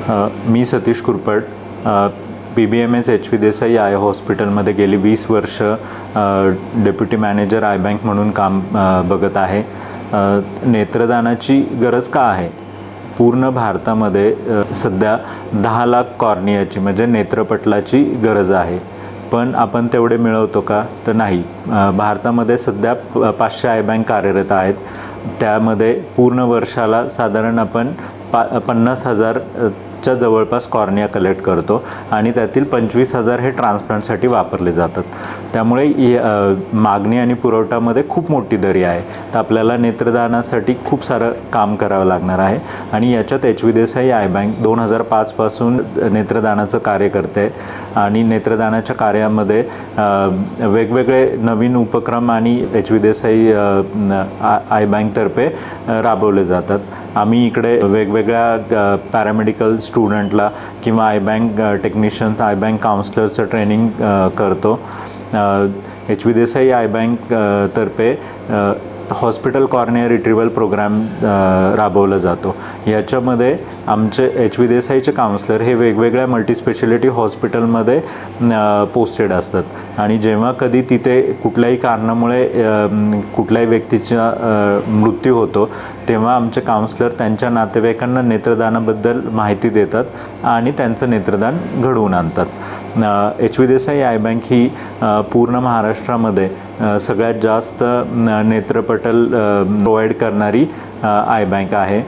मी Satish Kurpat PBMS HV Desai eye हॉस्पिटलमध्ये गेली 20 वर्ष डेप्युटी मॅनेजर आय बँक म्हणून काम बघत आहे। नेत्रदानाची गरज का आहे? पूर्ण भारतामध्ये सध्या 10 लाख कॉर्नियाची म्हणजे नेत्रपटलाची गरज आहे, पण आपण तेवढे मिळवतो का? तर नाही। भारतामध्ये सध्या 500 आय बँक कार्यरत आहेत। त्यामध्ये पूर्ण वर्षाला साधारण आपण 50,000 च्या जवळपास कॉर्निया कलेक्ट करतो आणि त्यातील 25,000 हे ट्रान्सप्लांटसाठी वापरले जातात। त्यामुळे मागणी आणि पुरवठामध्ये खूप मोठी दरी आहे। तर आपल्याला नेत्रदानासाठी खूप सारं काम करावं लागणार आहे आणि याच्यात HV देसाई आय बँक 2005 पासून नेत्रदानाचं कार्य करते आणि नेत्रदानाच्या कार्यामध्ये वेगवेगळे नवीन उपक्रम आणि HV देसाई आय बँकतर्फे राबवले जातात। आम्ही इकडे वेगवेगळ्या पॅरामेडिकल स्टुडंटला किंवा eye bank technician eye bank काउन्सलरचं ट्रेनिंग करतो। HV देसाई आय बँक तर्फे हॉस्पिटल कॉर्निया रिट्रीवल प्रोग्राम राबवला जातो। याच्यामध्ये आमचे HV देसाईचे काउन्सलर हे वेगवेगळ्या मल्टीस्पेशालिटी हॉस्पिटलमध्ये पोस्टेड असतात आणि जेव्हा कधी तिथे कुठल्याही कारणामुळे कुठल्याही व्यक्तीचा मृत्यू होतो तेव्हा आमचे काउन्सलर त्यांच्या नातेवाईकांना नेत्रदानाबद्दल माहिती देतात आणि त्यांचं नेत्रदान घडवून आणतात। HV देसाई आय बँक ही पूर्ण महाराष्ट्रामध्ये सगळ्यात जास्त नेत्रपटल प्रोवाइड करणारी आय बँक आहे।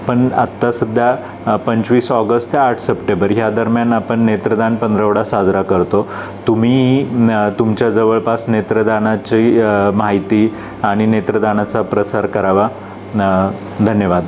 पण आत्ता सध्या 25 ऑगस्ट ते 8 सप्टेंबर ह्या दरम्यान आपण नेत्रदान पंधरवडा साजरा करतो। तुम्ही तुमच्या जवळपास नेत्रदानाची माहिती आणि नेत्रदानाचा प्रसार करावा। धन्यवाद।